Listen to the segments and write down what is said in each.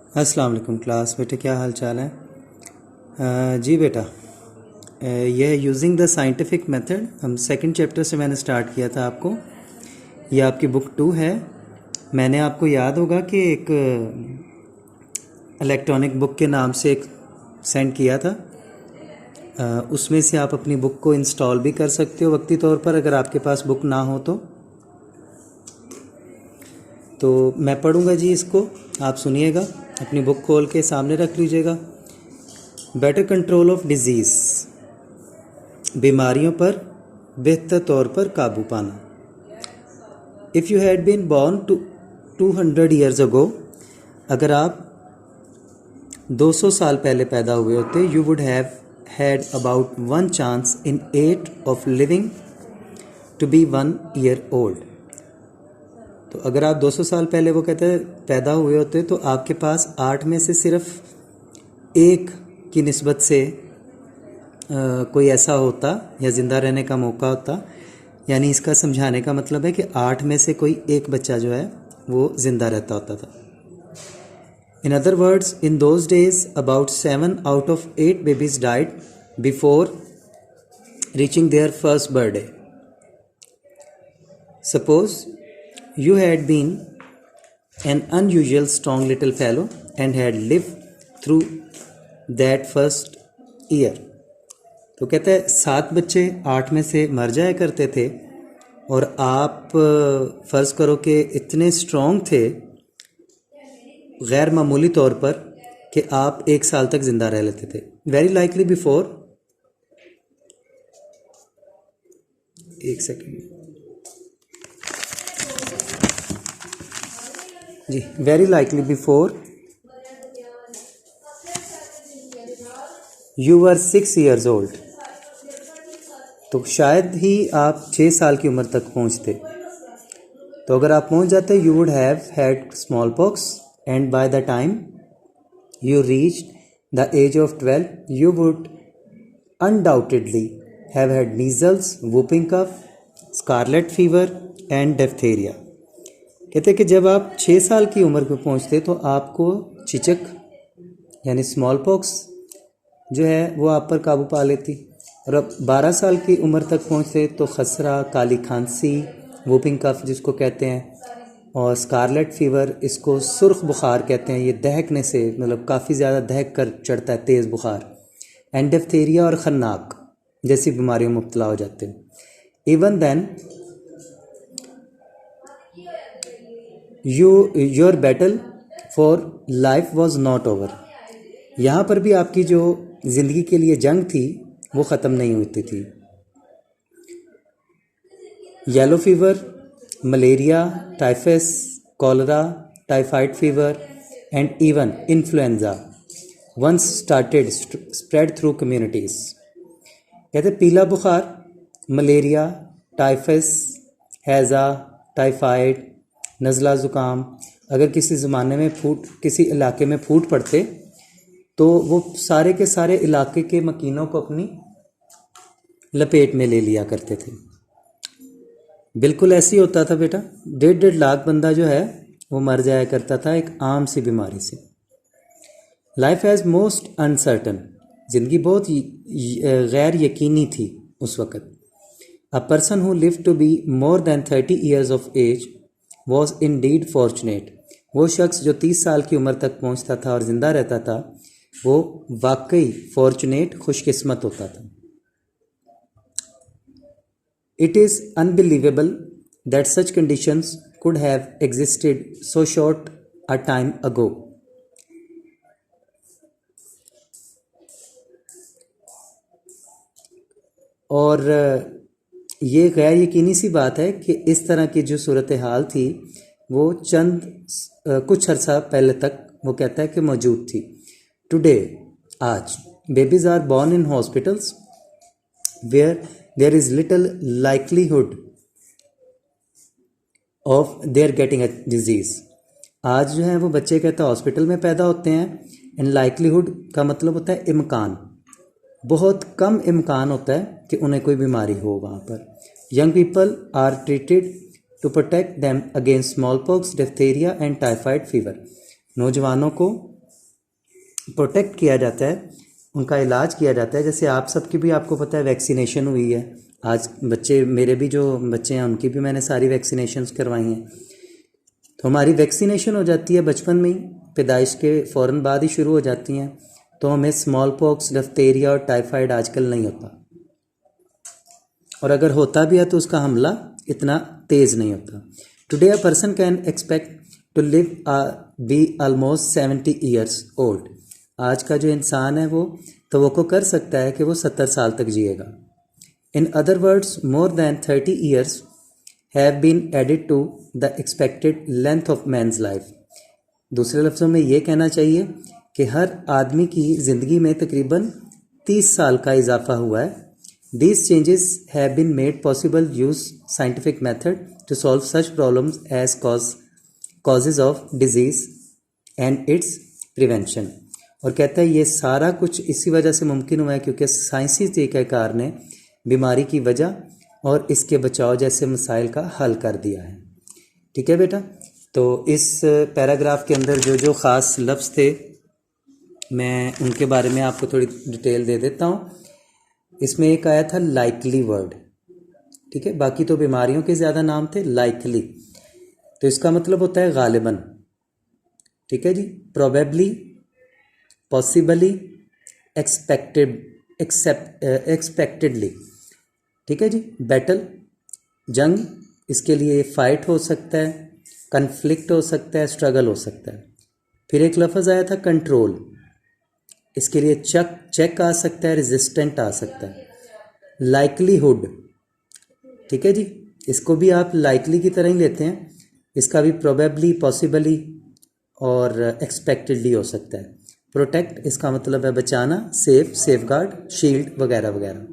अस्सलाम वालेकुम क्लास। बेटे क्या हाल चाल है? जी बेटा, यह यूजिंग द साइंटिफिक मेथड हम सेकंड चैप्टर से मैंने स्टार्ट किया था आपको। ये आपकी बुक 2 है। मैंने आपको याद होगा कि एक इलेक्ट्रॉनिक बुक के नाम से एक सेंड किया था। उसमें से आप अपनी बुक को इंस्टॉल भी कर सकते हो वक्ती तौर पर, अगर आपके पास बुक ना हो तो मैं पढ़ूँगा जी इसको, आप सुनिएगा। अपनी बुक खोल के सामने रख लीजिएगा। बेटर कंट्रोल ऑफ डिजीज़, बीमारियों पर बेहतर तौर पर काबू पाना। If you had been born 200 years ago, अगर आप 200 साल पहले पैदा हुए होते, you would have had about 1 chance in 8 of living to be 1 year old. तो अगर आप 200 साल पहले, वो कहते हैं, पैदा हुए होते तो आपके पास 8 में से सिर्फ 1 की निस्बत से कोई ऐसा होता या ज़िंदा रहने का मौका होता। यानी इसका समझाने का मतलब है कि 8 में से कोई 1 बच्चा जो है वो ज़िंदा रहता होता था। In other words, in those days about 7 out of 8 babies died before reaching their first birthday. Suppose you had been an unusual strong little fellow and had lived through that first year। तो कहते हैं 7 बच्चे 8 में से मर जाया करते थे और आप फ़र्ज़ करो कि इतने स्ट्रॉन्ग थे गैर मामूली तौर पर कि आप 1 साल तक ज़िंदा रह लेते थे। वेरी लाइकली बिफोर, एक सेकेंड जी, very likely before you were 6 years old. तो शायद ही आप 6 साल की उम्र तक पहुंचते। तो अगर आप पहुंच जाते, you would have had smallpox and by the time you reach the age of 12 you would undoubtedly have had measles, whooping cough, scarlet fever and diphtheria. कहते हैं कि जब आप 6 साल की उम्र पर पहुंचते तो आपको चिचक यानी स्मॉल पॉक्स जो है वो आप पर काबू पा लेती, और अब 12 साल की उम्र तक पहुंचते तो खसरा, काली खांसी, वूपिंग कफ जिसको कहते हैं, और स्कारलेट फीवर, इसको सुर्ख बुखार कहते हैं, ये दहकने से मतलब काफ़ी ज़्यादा दहक कर चढ़ता है, तेज़ बुखार, एंड डिप्थीरिया और खन्नाक जैसी बीमारियों में मुब्तला हो जाते हैं। Even then your battle for life was not over. यहाँ पर भी आपकी जो ज़िंदगी के लिए जंग थी वो ख़त्म नहीं होती थी। Yellow fever, malaria, typhus, cholera, typhoid fever and even influenza once started spread through communities. कहते पीला बुखार, मलेरिया, टाइफस, हैज़ा, टाइफाइड, नज़ला ज़ुकाम अगर किसी ज़माने में किसी इलाके में फूट पड़ते तो वो सारे के सारे इलाके के मकीनों को अपनी लपेट में ले लिया करते थे। बिल्कुल ऐसे ही होता था बेटा। 1.5 लाख बंदा जो है वो मर जाया करता था एक आम सी बीमारी से। लाइफ हैज़ मोस्ट अनसर्टन, ज़िंदगी बहुत गैर यकीनी थी उस वक़्त। A person who live to be more than 30 years of age was indeed fortunate. वो शख्स जो 30 साल की उम्र तक पहुंचता था और ज़िंदा रहता था वो वाकई फॉर्चुनेट, खुशकिस्मत होता था। It is unbelievable that such conditions could have existed so short a time ago. और ये गैर यकीनी सी बात है कि इस तरह की जो सूरत हाल थी वो कुछ अर्सा पहले तक वो कहता है कि मौजूद थी। टुडे, आज, babies are born in hospitals where there is little likelihood of their getting a disease. आज जो है वो बच्चे कहते हैं हॉस्पिटल में पैदा होते हैं, एंड लाइकलीहुड का मतलब होता है इम्कान, बहुत कम इम्कान होता है कि उन्हें कोई बीमारी हो वहाँ पर। Young people are treated to protect them against smallpox, diphtheria and typhoid fever. नौजवानों को प्रोटेक्ट किया जाता है, उनका इलाज किया जाता है। जैसे आप सबकी भी आपको पता है वैक्सीनेशन हुई है, आज बच्चे मेरे भी जो बच्चे हैं उनकी भी मैंने सारी वैक्सीनेशंस करवाई हैं। तो हमारी वैक्सीनेशन हो जाती है बचपन में ही, पैदाइश के फ़ौरन बाद ही शुरू हो जाती हैं। तो हमें स्मॉल पॉक्स, डिप्थीरिया और टाइफाइड आजकल नहीं होता, और अगर होता भी है तो उसका हमला इतना तेज़ नहीं होता। Today a person can expect to live be almost 70 years old. आज का जो इंसान है वो तवक्को कर सकता है कि वो 70 साल तक जिएगा। In other words, more than 30 years have been added to the expected length of man's life. दूसरे लफ्ज़ों में ये कहना चाहिए कि हर आदमी की ज़िंदगी में तकरीबन 30 साल का इजाफा हुआ है। These changes have been made possible use scientific method to solve such problems as causes of disease and its prevention। और कहता है ये सारा कुछ इसी वजह से मुमकिन हुआ है क्योंकि साइंसी तरीक़ाकार ने बीमारी की वजह और इसके बचाव जैसे मसाइल का हल कर दिया है। ठीक है बेटा, तो इस पैराग्राफ के अंदर जो जो ख़ास लफ्ज़ थे मैं उनके बारे में आपको थोड़ी डिटेल दे देता हूँ। इसमें एक आया था लाइकली वर्ड, ठीक है, बाकी तो बीमारियों के ज़्यादा नाम थे। लाइकली तो इसका मतलब होता है गालिबन, ठीक है जी। प्रोबेबली, पॉसिबली, एक्सपेक्टेडली, ठीक है जी। बैटल, जंग, इसके लिए फाइट हो सकता है, कन्फ्लिक्ट हो सकता है, स्ट्रगल हो सकता है। फिर एक लफ्ज़ आया था कंट्रोल, इसके लिए चेक आ सकता है, रेजिस्टेंट आ सकता है। लाइकलीहुड, ठीक है जी, इसको भी आप लाइकली की तरह ही लेते हैं, इसका भी प्रोबेबली, पॉसिबली और एक्सपेक्टेडली हो सकता है। प्रोटेक्ट, इसका मतलब है बचाना, सेफ, सेफगार्ड, शील्ड वगैरह वगैरह,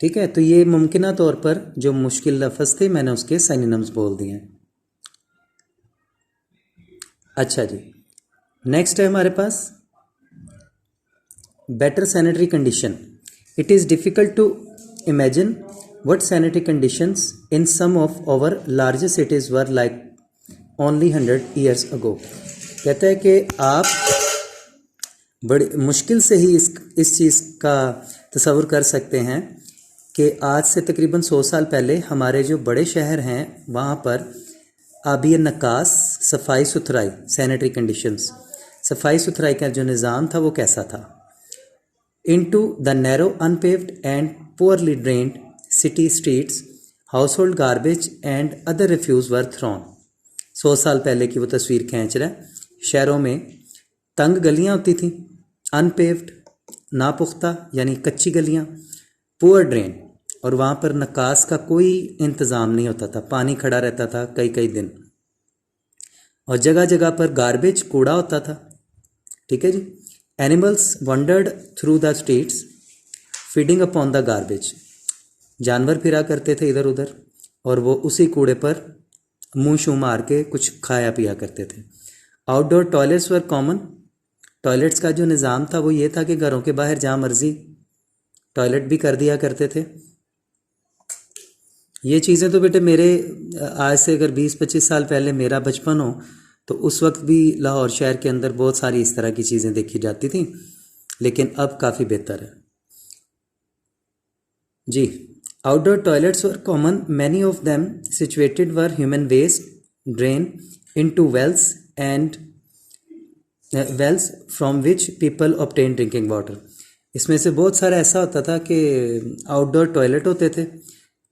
ठीक है। तो ये मुमकिन तौर पर जो मुश्किल लफ्ज़ थे मैंने उसके सिनोनिम्स बोल दिए हैं। अच्छा जी, नेक्स्ट है हमारे पास better sanitary condition. It is difficult to imagine what sanitary conditions in some of our largest cities were like only 100 years ago. कहता है कि आप बड़ी मुश्किल से ही इस चीज़ का तसव्वुर कर सकते हैं कि आज से तकरीबन 100 साल पहले हमारे जो बड़े शहर हैं वहाँ पर आबिय नकास, सफाई सुथराई, सैनिटरी कंडीशंस, सफाई सुथराई का जो निज़ाम था वो कैसा था। Into the narrow, unpaved and poorly drained city streets, household garbage and other refuse were thrown। 100 साल पहले की वो तस्वीर खींच रहा है। शहरों में तंग गलियां होती थीं, अनपेव्ड, नापुख्ता यानी कच्ची गलियां, पुअर ड्रेन, और वहाँ पर नकास का कोई इंतज़ाम नहीं होता था, पानी खड़ा रहता था कई कई दिन, और जगह जगह पर गार्बेज, कूड़ा होता था, ठीक है जी। Animals wandered through the streets feeding upon the garbage, जानवर फिरा करते थे इधर उधर और वो उसी कूड़े पर मुंह शू मार के कुछ खाया पिया करते थे। Outdoor toilets were common, toilets का जो निज़ाम था वो ये था कि घरों के बाहर जहाँ मर्जी टॉयलेट भी कर दिया करते थे। ये चीज़ें तो बेटे मेरे आज से अगर 20-25 साल पहले मेरा बचपन हो तो उस वक्त भी लाहौर शहर के अंदर बहुत सारी इस तरह की चीज़ें देखी जाती थी, लेकिन अब काफ़ी बेहतर है जी। Outdoor toilets were common, many of them situated were human waste drain into wells and wells from which people obtain drinking water. इसमें से बहुत सारा ऐसा होता था कि आउटडोर टॉयलेट होते थे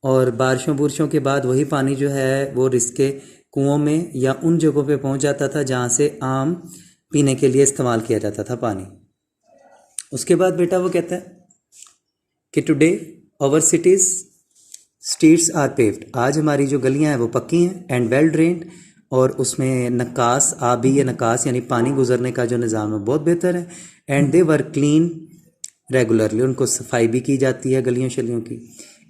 और बारिशों बुरशों के बाद वही पानी जो है वो रिसके कुओं में या उन जगहों पे पहुंच जाता था जहां से आम पीने के लिए इस्तेमाल किया जाता था पानी। उसके बाद बेटा वो कहता है कि today our cities streets are paved, आज हमारी जो गलियां हैं वो पक्की हैं, एंड वेल ड्रेन्ड, और उसमें नकास, आबी या नकास यानी पानी गुजरने का जो निज़ाम है बहुत बेहतर है। And they were clean regularly, उनको सफाई भी की जाती है गलियों शलियों की।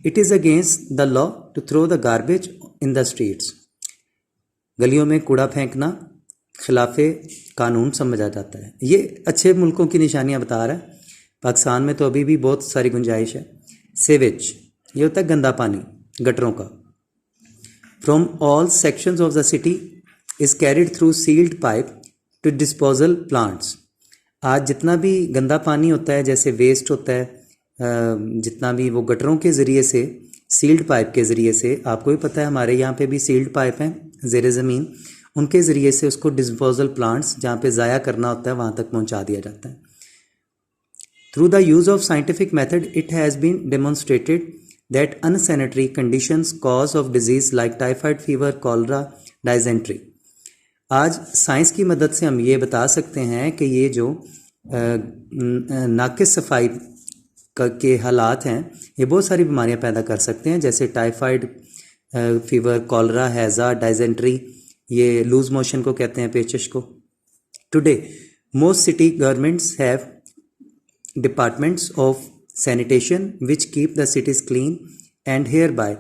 It is against the law to throw the garbage in the streets, गलियों में कूड़ा फेंकना खिलाफे कानून समझा जाता है। ये अच्छे मुल्कों की निशानियां बता रहा है। पाकिस्तान में तो अभी भी बहुत सारी गुंजाइश है। सेवेज, ये होता है गंदा पानी गटरों का। From all sections of the city is carried through sealed pipe to disposal plants, आज जितना भी गंदा पानी होता है, जैसे वेस्ट होता है, जितना भी वो गटरों के ज़रिए से, सील्ड पाइप के ज़रिए से, आपको भी पता है हमारे यहाँ पे भी सील्ड पाइप हैं ज़ेर ज़मीन, उनके ज़रिए से उसको डिस्पोजल प्लांट्स जहाँ पे ज़ाया करना होता है वहाँ तक पहुँचा दिया जाता है। Through the use of scientific method it has been demonstrated that unsanitary conditions cause of disease like typhoid fever, cholera, dysentery. आज साइंस की मदद से हम ये बता सकते हैं कि ये जो नाकिस सफाई के हालात हैं ये बहुत सारी बीमारियां पैदा कर सकते हैं, जैसे टाइफाइड फीवर, कॉलरा, हैज़ा, डायजेंट्री, ये लूज मोशन को कहते हैं, पेचिश को। Today most city governments have departments of sanitation which keep the cities clean and hereby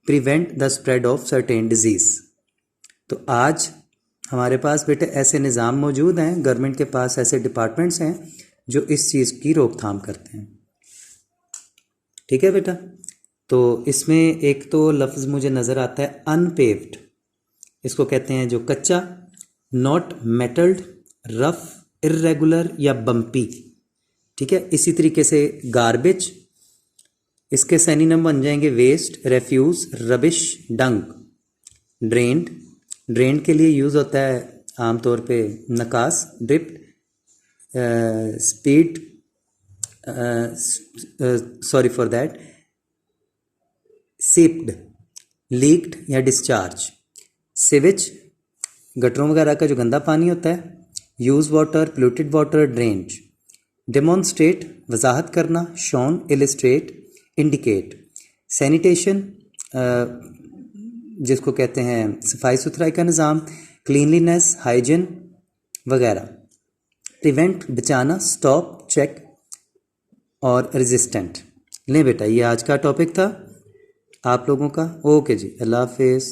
prevent the spread of certain diseases. तो आज हमारे पास बेटे ऐसे निज़ाम मौजूद हैं, गवर्नमेंट के पास ऐसे डिपार्टमेंट्स हैं जो इस चीज़ की रोकथाम करते हैं। ठीक है बेटा, तो इसमें एक तो लफ्ज़ मुझे नज़र आता है अनपेव्ड, इसको कहते हैं जो कच्चा, नॉट मेटल्ड, रफ, इर्रेगुलर या बम्पी। ठीक है, इसी तरीके से गार्बेज, इसके सैनिनम बन जाएंगे waste, refuse, rubbish, dung. Drained, drain के लिए यूज़ होता है आमतौर पे नकास, dripped, speed, sorry for that, seeped, leaked या डिस्चार्ज। सिवेज, गटरों वगैरह का जो गंदा पानी होता है। Used water, polluted water, drainage. Demonstrate, वजाहत करना, शोन, इलिस्ट्रेट, इंडिकेट। सैनिटेशन, जिसको कहते हैं सफाई सुथराई का निज़ाम, क्लीनलीनेस, हाइजीन वगैरह। प्रिवेंट, बचाना, स्टॉप, चेक और रेजिस्टेंट। लें बेटा, ये आज का टॉपिक था आप लोगों का। ओके जी, अल्लाह हाफिज़।